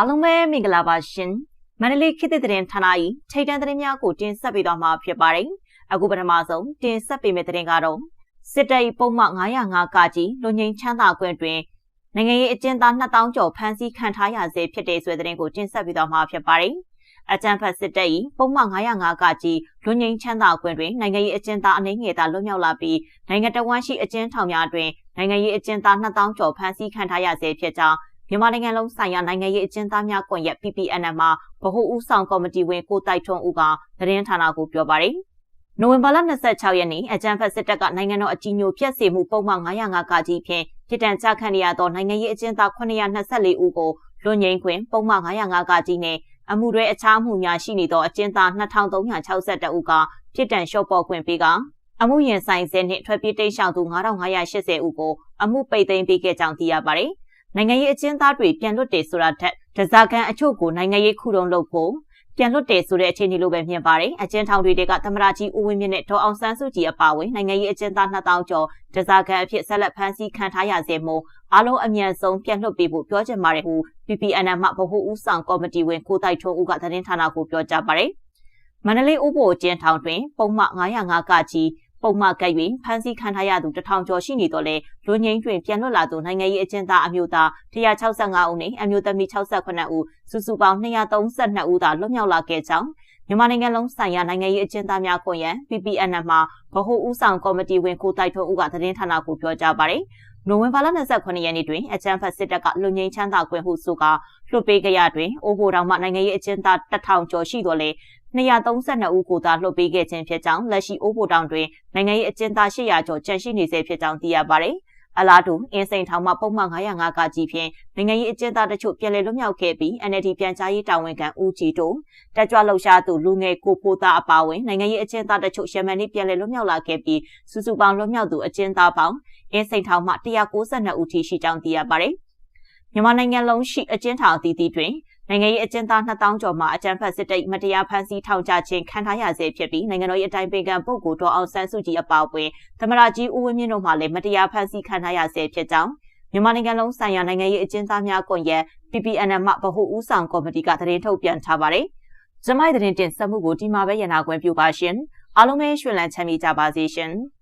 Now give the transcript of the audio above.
အားလုံးပဲမင်္ဂလာပါရှင်မန္တလေးခေတ်သစ်သတင်းဌာန၏ထိပ်တန်းသတင်းများကိုတင်ဆက်ပေးသွားမှာဖြစ်ပါတယ်အခုပထမဆုံးတင်ဆက်ပေးမယ့်သတင်းကတော့စစ်တပ်၏ပုံမှန်905ကကြီးလူငင်းချမ်းသာခွင့်တွင်နိုင်ငံရေးအကျဉ်းသား2000ကျော်ဖမ်းဆီးခံထားရဆဲဖြစ်တဲ့ဆိုတဲ့သတင်းကိုတင်ဆက်ပေးသွားမှာဖြစ်ပါတယ်အကြံဖတ်စစ်တပ်၏ပုံမှန်905ကကြီးလူငင်းချမ်းသာခွင့်တွင်နိုင်ငံရေးအကျဉ်းသားအနေငယ်သားလွတ်မြောက်လာပြီးနိုင်ငံတော်ဝန်ရှိအကျဉ်းထောင်များတွင်နိုင်ငံရေးအကျဉ်းသား2000ကျော်ဖမ်းဆီးခံထားရဆဲဖြစ်ကြောင်းမြန်မာနိုင်ငံလုံးဆိုင်ရာနိုင်ငံရေးအကျဉ်းသားများကွန်ရက် PPNM မှာဗဟိုဦးဆောင်ကော်မတီဝင်ကိုတိုက်ထွန်းဦးကသတင်းဌာနကိုပြောပါတယ်။နိုဝင်ဘာလ26ရက်နေ့အကြံဖတ်စစ်တပ်ကနိုင်ငံတော်အကြီးအကျယ်ဖျက်ဆီးမှုပုံမှန်905ကကြီးဖြင့်ပြည်ထံချခံရသောနိုင်ငံရေးအကျဉ်းသား924ဦးကိုလွတ်ငြိမ်းခွင့်ပုံမှန်905ကကြီးနဲ့အမှုတွေအခြားမှုများရှိနေသောအကျဉ်းသား2362ဦးကပြည်ထံလျှော့ပေါ့ခွင့်ပေးကအမှုရင်ဆိုင်ဆဲနှင့်ထွက်ပြေးတိမ်းရှောင်သူ9580ဦးကိုအမှုပိတ်သိမ်းပေးခဲ့ကြောင်းသိရပါတယ်။နိုင်ငံရေးအကျဉ်းသားတွေပြန်လွတ်တယ်ဆိုတာထက်ဒဇာကန်အချို့ကိုနိုင်ငံရေးခုတုံးလုပ်ဖို့ပြန်လွတ်တယ်ဆိုတဲ့အခြေအနေလိုပဲမြင်ပါတယ်အကျဉ်းထောင်တွေကသမ္မတကြီးဦးဝင်းမြင့်နဲ့ဒေါ်အောင်ဆန်းစုကြည်အပါအဝင်နိုင်ငံရေးအကျဉ်းသား2000ကျော်ဒဇာကန်အဖြစ်ဆက်လက်ဖမ်းဆီးခံထားရစေမို့အားလုံးအမြန်ဆုံးပြန်လွတ်ပေးဖို့ပြောချင်ပါတယ်ဟု PPNM မှဗဟိုဦးဆောင်ကော်မတီဝင်ကိုတိုက်ထွန်းဦးကသတင်းဌာနကိုပြောကြားပါတယ်မန္တလေးဥပ္ပိုလ်အကျဉ်းထောင်တွင်ပုံမှန်905ကကြီးပုံမှန်ကပ်၍ဖမ်းဆီးခံထားရသူ1000ကျော်ရှိနေတော့လေလူငင်းတွင်ပြန်လွတ်လာသူနိုင်ငံရေးအကျဉ်းသားအမျိုးသား165ဦးနဲ့အမျိုးသမီး68ဦးစုစုပေါင်း232ဦးသာလွတ်မြောက်လာခဲ့ကြောင်းမြန်မာနိုင်ငံလုံးဆိုင်ရာနိုင်ငံရေးအကျဉ်းသားများကွန်ရက် PPNM မှာဗဟိုဦးဆောင်ကော်မတီဝင်ကိုတိုက်ထွန်းဦးကသတင်းဌာနကိုပြောကြားပါတယ်နိုဝင်ဘာလ29ရက်နေ့တွင်အကြံဖတ်စစ်တပ်ကလူငင်းချမ်းသာခွင့်ဟုဆိုကာလွှတ်ပေးကြရတွင်အိုဘိုတောင်မှနိုင်ငံရေးအကျဉ်းသား1000ကျော်ရှိတော့လေ232ဦးကိုသာလွှတ်ပေးခဲ့ခြင်းဖြစ်ကြောင်းလက်ရှိအိုးဘိုတောင်တွင်နိုင်ငံရေးအကျဉ်းသား800ကျော်ကျန်ရှိနေဆဲဖြစ်ကြောင်းသိရပါတယ်။အလားတူအင်းစိန်ထောင်မှပုံမှန်905ကကြီးဖြင့်နိုင်ငံရေးအကျဉ်းသားတချို့ပြန်လည်လွတ်မြောက်ခဲ့ပြီး NLD ပြန်ကြားရေးတာဝန်ခံဦးကြည်တို့တက်ကြွလှုပ်ရှားသူလူငယ်ကိုဖိုးသားအပါအဝင်နိုင်ငံရေးအကျဉ်းသားတချို့ရမန်နေ့ပြန်လည်လွတ်မြောက်လာခဲ့ပြီးစုစုပေါင်းလွတ်မြောက်သူအကျဉ်းသားပေါင်းအင်းစိန်ထောင်မှ192ဦးထိရှိကြောင်းသိရပါတယ်။မြန်မာနိုင်ငံလုံးရှိအကျဉ်းထောင်အသီးသီးတွင်နိုင်ငံရေးအကျဉ်းသား2000ကျော်မှအကြမ်းဖက်စစ်တပ်မတရားဖမ်းဆီးထောင်ချခြင်းခံထားရဆဲဖြစ်ပြီးနိုင်ငံတော်၏အတိုင်ပင်ခံပုဂ္ဂိုလ်ဒေါ်အောင်ဆန်းစုကြည်အပါအဝင်သမ္မတကြီးဦးဝင်းမြင့်တို့မှလည်းမတရားဖမ်းဆီးခံထားရဆဲဖြစ်ကြောင်းမြန်မာနိုင်ငံလုံးဆိုင်ရာနိုင်ငံရေးအကျဉ်းသားများကွန်ရက် PPNM မှဗဟိုဦးဆောင်ကော်မတီကသတင်းထုတ်ပြန်ထားပါတယ်။ဂျမိုက်သတင်းတင်ဆက်မှုကိုဒီမှာပဲရန်နာခွင့်ပြုပါရှင်။အားလုံးပဲရွှင်လန်းချမ်းမြေ့ကြပါစေရှင်။